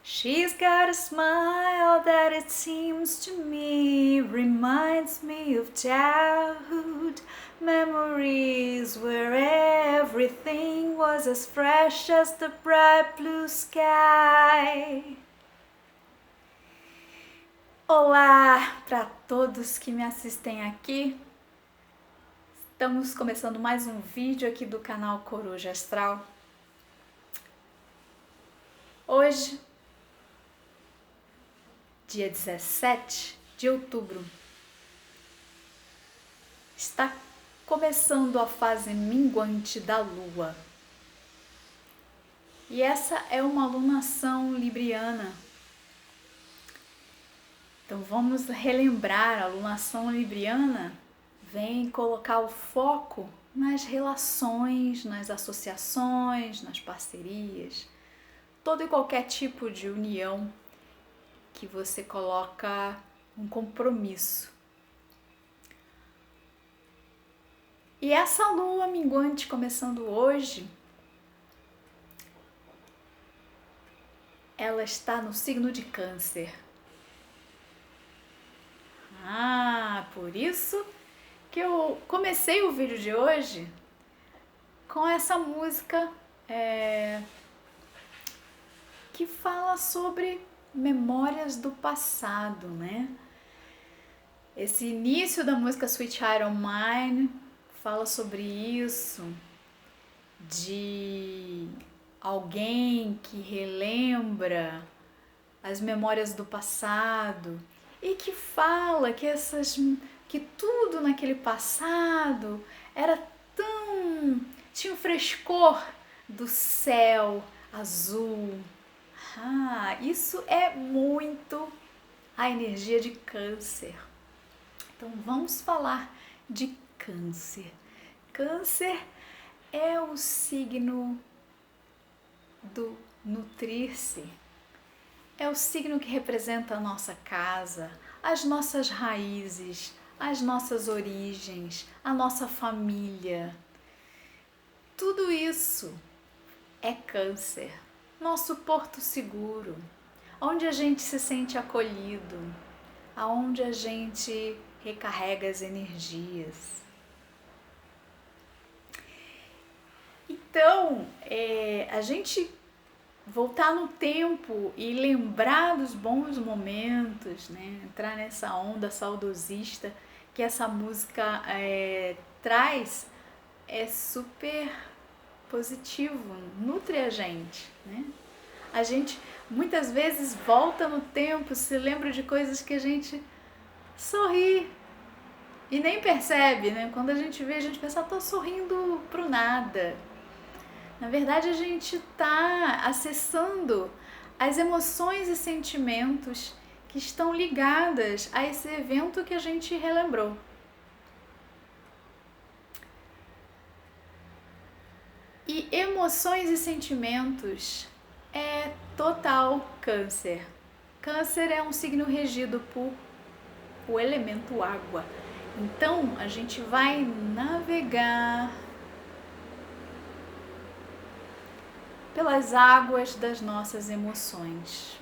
She's got a smile that it seems to me reminds me of childhood memories where everything was as fresh as the bright blue sky. Olá para todos que me assistem aqui. Estamos começando mais um vídeo aqui do canal Coruja Astral. Hoje, dia 17 de outubro, está começando a fase minguante da Lua. E essa é uma alunação libriana. Então vamos relembrar, a alunação libriana vem colocar o foco nas relações, nas associações, nas parcerias, todo e qualquer tipo de união que você coloca um compromisso. E essa lua minguante começando hoje, ela está no signo de Câncer. Por isso que eu comecei o vídeo de hoje com essa música que fala sobre memórias do passado, né? Esse início da música Sweet Child O' Mine fala sobre isso, de alguém que relembra as memórias do passado e que fala que tudo naquele passado era tinha um frescor do céu azul. Isso é muito a energia de Câncer. Então vamos falar de Câncer. Câncer é o signo do nutrir-se. É o signo que representa a nossa casa, as nossas raízes, as nossas origens, a nossa família. Tudo isso é Câncer. Nosso porto seguro, onde a gente se sente acolhido, aonde a gente recarrega as energias. Então, a gente voltar no tempo e lembrar dos bons momentos, né? Entrar nessa onda saudosista que essa música traz, é super positivo, nutre a gente, né? A gente muitas vezes volta no tempo, se lembra de coisas que a gente sorri e nem percebe, né? Quando a gente vê, a gente pensa, tô sorrindo pro nada. Na verdade, a gente tá acessando as emoções e sentimentos que estão ligadas a esse evento que a gente relembrou. E emoções e sentimentos é total Câncer. Câncer é um signo regido por o elemento água. Então, a gente vai navegar pelas águas das nossas emoções,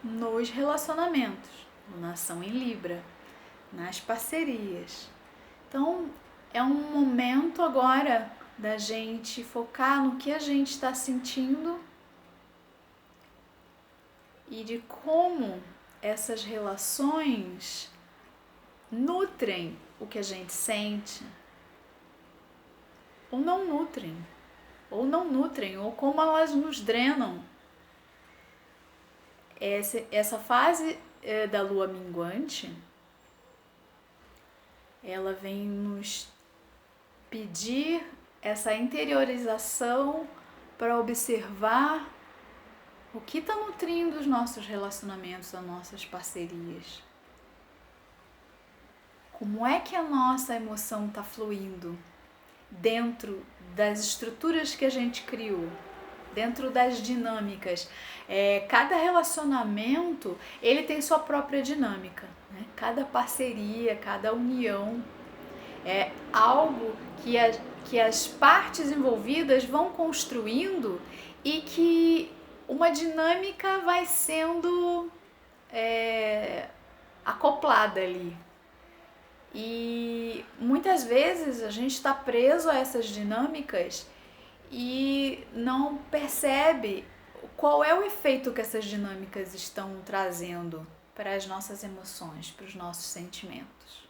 nos relacionamentos, lunação em Libra, nas parcerias. Então, é um momento agora da gente focar no que a gente está sentindo e de como essas relações nutrem o que a gente sente ou não nutrem, ou como elas nos drenam. Essa fase da lua minguante, ela vem nos pedir essa interiorização para observar o que está nutrindo os nossos relacionamentos, as nossas parcerias. Como é que a nossa emoção está fluindo dentro das estruturas que a gente criou, dentro das dinâmicas. Cada relacionamento, ele tem sua própria dinâmica, né? Cada parceria, cada união é algo que as partes envolvidas vão construindo e que uma dinâmica vai sendo acoplada ali. E muitas vezes a gente está preso a essas dinâmicas e não percebe qual é o efeito que essas dinâmicas estão trazendo para as nossas emoções, para os nossos sentimentos.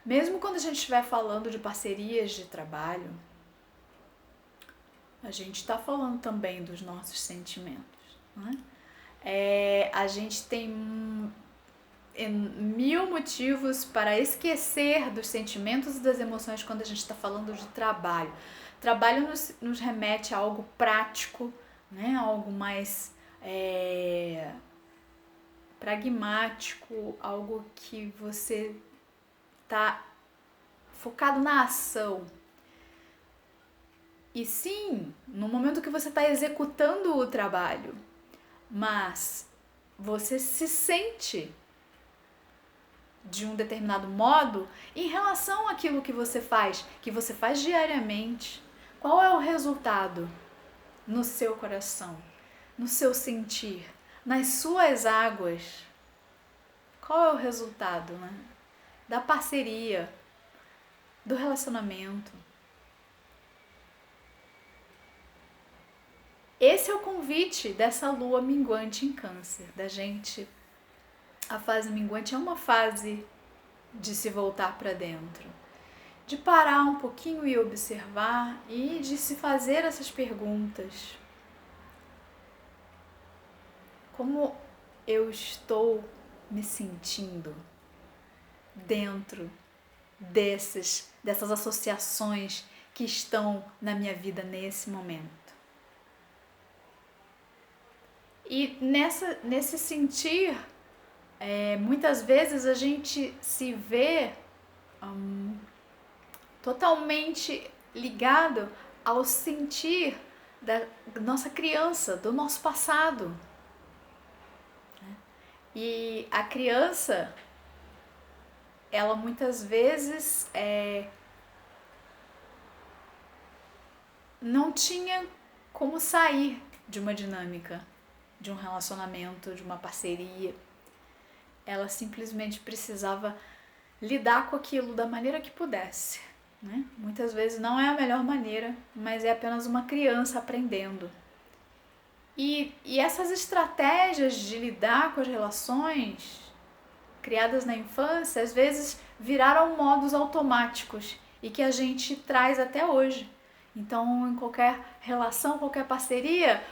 Mesmo quando a gente estiver falando de parcerias de trabalho, a gente está falando também dos nossos sentimentos, né? A gente tem mil motivos para esquecer dos sentimentos e das emoções quando a gente está falando de trabalho. Trabalho nos remete a algo prático, né? Algo mais pragmático, algo que você está focado na ação. E sim, no momento que você está executando o trabalho, mas você se sente de um determinado modo em relação àquilo que você faz diariamente. Qual é o resultado no seu coração, no seu sentir, nas suas águas? Qual é o resultado, né? Da parceria, do relacionamento? Esse é o convite dessa lua minguante em Câncer, da gente. A fase minguante é uma fase de se voltar para dentro, de parar um pouquinho e observar e de se fazer essas perguntas. Como eu estou me sentindo dentro dessas associações que estão na minha vida nesse momento? E nesse sentir, muitas vezes a gente se vê totalmente ligado ao sentir da nossa criança, do nosso passado. E a criança, ela muitas vezes não tinha como sair de uma dinâmica, de um relacionamento, de uma parceria. Ela simplesmente precisava lidar com aquilo da maneira que pudesse, né? Muitas vezes não é a melhor maneira, mas é apenas uma criança aprendendo. E essas estratégias de lidar com as relações criadas na infância, às vezes viraram modos automáticos e que a gente traz até hoje. Então, em qualquer relação, qualquer parceria,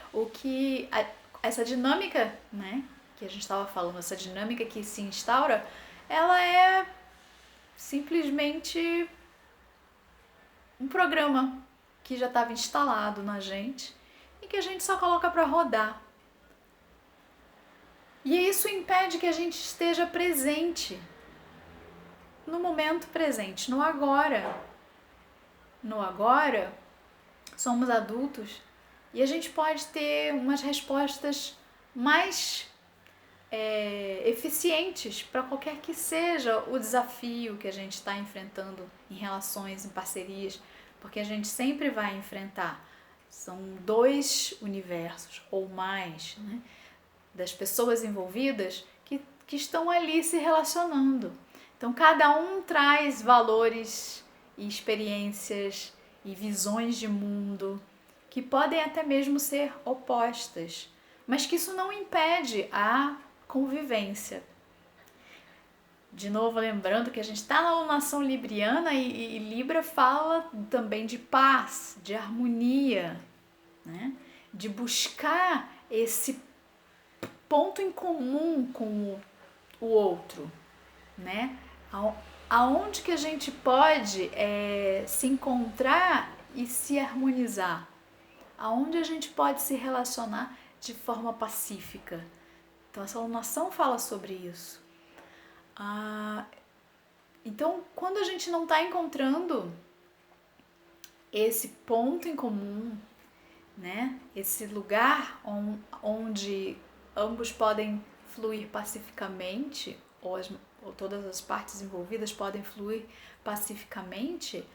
essa dinâmica, né, que a gente estava falando, essa dinâmica que se instaura, ela é simplesmente um programa que já estava instalado na gente e que a gente só coloca para rodar. E isso impede que a gente esteja presente no momento presente, no agora. No agora, somos adultos e a gente pode ter umas respostas mais eficientes para qualquer que seja o desafio que a gente está enfrentando em relações, em parcerias, porque a gente sempre vai enfrentar. São 2 universos ou mais, né, das pessoas envolvidas que estão ali se relacionando. Então, cada um traz valores e experiências e visões de mundo que podem até mesmo ser opostas, mas que isso não impede a convivência. De novo, lembrando que a gente está na alunação libriana e Libra fala também de paz, de harmonia, né? De buscar esse ponto em comum com o outro, né? Aonde que a gente pode se encontrar e se harmonizar? Aonde a gente pode se relacionar de forma pacífica? Então, essa alunação fala sobre isso. Então, quando a gente não está encontrando esse ponto em comum, né? Esse lugar onde ambos podem fluir pacificamente, ou todas as partes envolvidas podem fluir pacificamente,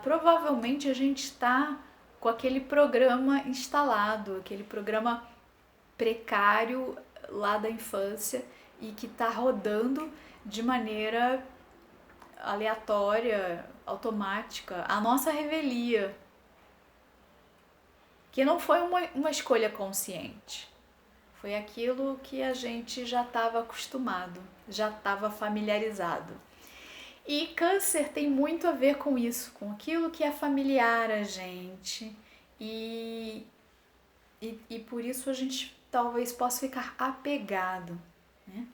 provavelmente a gente está com aquele programa instalado, aquele programa precário lá da infância e que está rodando de maneira aleatória, automática, a nossa revelia, que não foi uma escolha consciente. Foi aquilo que a gente já estava acostumado, já estava familiarizado. E câncer tem muito a ver com isso, com aquilo que é familiar a gente. E por isso a gente talvez possa ficar apegado, né?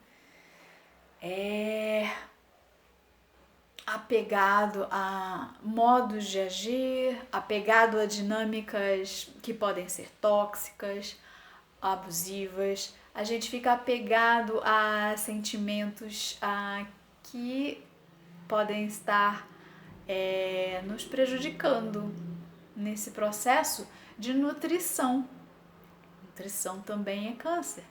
Apegado a modos de agir, apegado a dinâmicas que podem ser tóxicas, abusivas. A gente fica apegado a sentimentos que podem estar nos prejudicando nesse processo de nutrição. Nutrição também é câncer.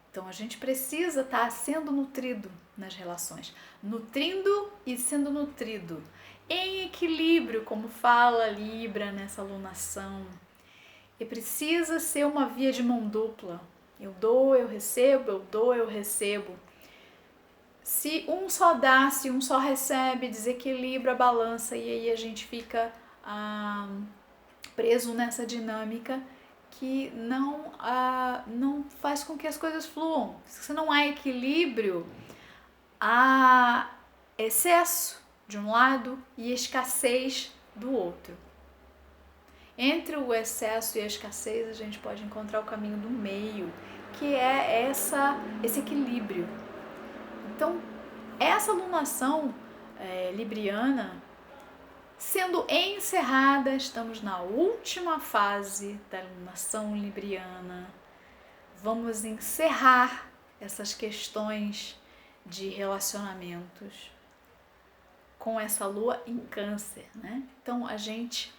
Então a gente precisa estar sendo nutrido nas relações, nutrindo e sendo nutrido, em equilíbrio, como fala Libra nessa alunação. E precisa ser uma via de mão dupla. Eu dou, eu recebo, eu dou, eu recebo. Se um só dá, se um só recebe, desequilibra a balança e aí a gente fica preso nessa dinâmica que não faz com que as coisas fluam. Se não há equilíbrio, há excesso de um lado e escassez do outro. Entre o excesso e a escassez, a gente pode encontrar o caminho do meio, que é esse equilíbrio. Então, essa alunação libriana sendo encerrada, estamos na última fase da alunação libriana. Vamos encerrar essas questões de relacionamentos com essa lua em câncer, né? Então, a gente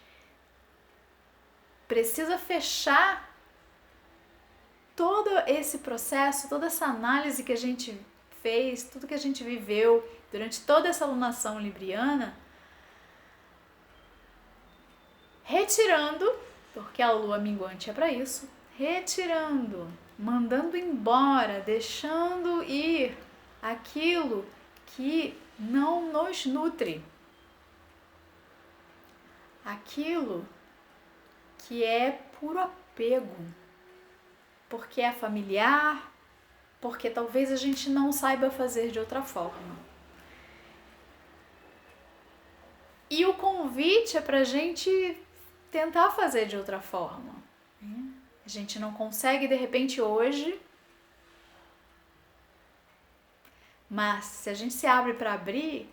precisa fechar todo esse processo, toda essa análise que a gente fez, tudo que a gente viveu durante toda essa alunação libriana, retirando, porque a lua minguante é para isso, retirando, mandando embora, deixando ir aquilo que não nos nutre, aquilo que é puro apego, porque é familiar, porque talvez a gente não saiba fazer de outra forma. E o convite é pra gente tentar fazer de outra forma. A gente não consegue de repente hoje, mas se a gente se abre para abrir,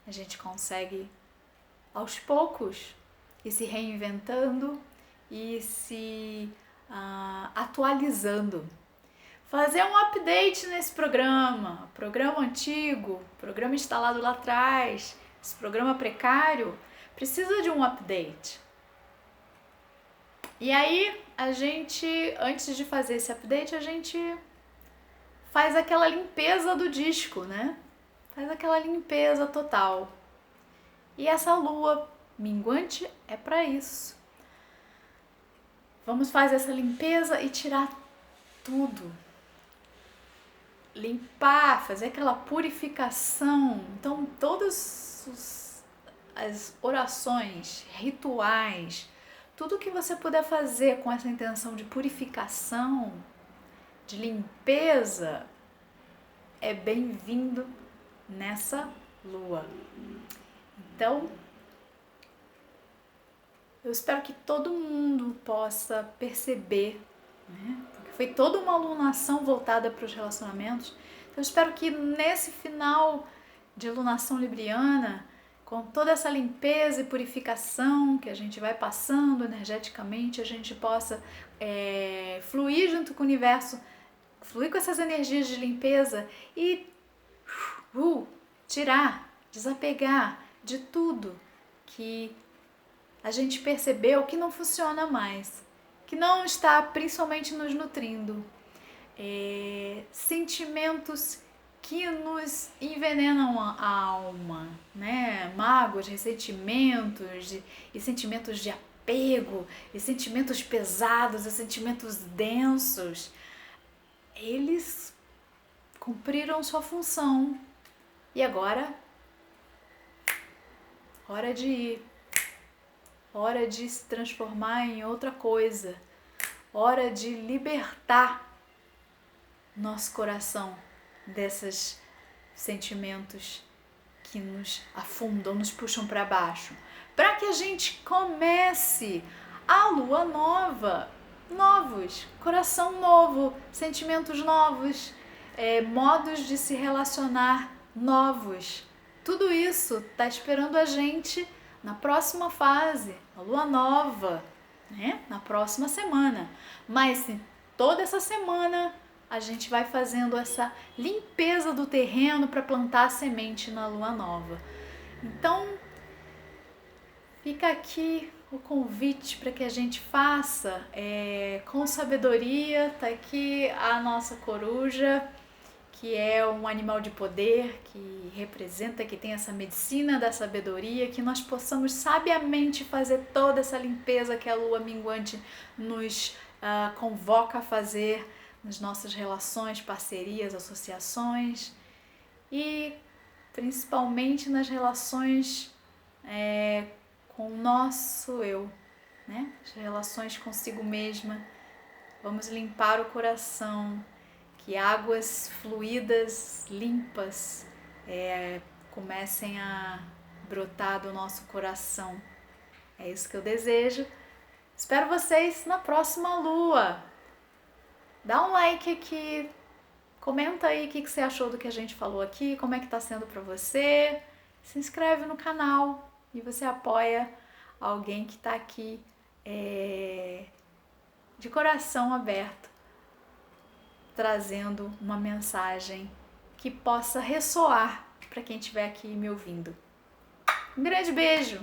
a gente consegue aos poucos ir se reinventando e se atualizando. Fazer um update nesse programa antigo, programa instalado lá atrás, esse programa precário, precisa de um update. E aí, a gente, antes de fazer esse update, a gente faz aquela limpeza do disco, né? Faz aquela limpeza total. E essa lua minguante é para isso. Vamos fazer essa limpeza e tirar tudo. Limpar, fazer aquela purificação. Então, todas as orações, rituais, tudo que você puder fazer com essa intenção de purificação, de limpeza, é bem-vindo nessa lua. Então, eu espero que todo mundo possa perceber, né? Porque foi toda uma alunação voltada para os relacionamentos. Então, eu espero que nesse final de alunação libriana, com toda essa limpeza e purificação que a gente vai passando energeticamente, a gente possa fluir junto com o universo, fluir com essas energias de limpeza e tirar, desapegar de tudo que a gente percebeu que não funciona mais, que não está principalmente nos nutrindo. Sentimentos que nos envenenam a alma, né? Mágoas, ressentimentos e sentimentos de apego e sentimentos pesados e sentimentos densos, eles cumpriram sua função. E agora, hora de ir. Hora de se transformar em outra coisa. Hora de libertar nosso coração desses sentimentos que nos afundam, nos puxam para baixo. Para que a gente comece a lua nova, novos, coração novo, sentimentos novos, modos de se relacionar novos. Tudo isso está esperando a gente na próxima fase, a lua nova, né? Na próxima semana. Mas toda essa semana a gente vai fazendo essa limpeza do terreno para plantar a semente na lua nova. Então, fica aqui o convite para que a gente faça com sabedoria. Tá aqui a nossa coruja, que é um animal de poder, que representa, que tem essa medicina da sabedoria, que nós possamos sabiamente fazer toda essa limpeza que a lua minguante nos convoca a fazer nas nossas relações, parcerias, associações e principalmente nas relações com o nosso eu, né? As relações consigo mesma. Vamos limpar o coração, que águas fluídas, limpas, comecem a brotar do nosso coração. É isso que eu desejo. Espero vocês na próxima lua. Dá um like aqui, comenta aí o que você achou do que a gente falou aqui, como é que tá sendo para você. Se inscreve no canal e você apoia alguém que tá aqui de coração aberto, trazendo uma mensagem que possa ressoar para quem estiver aqui me ouvindo. Um grande beijo,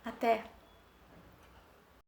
até!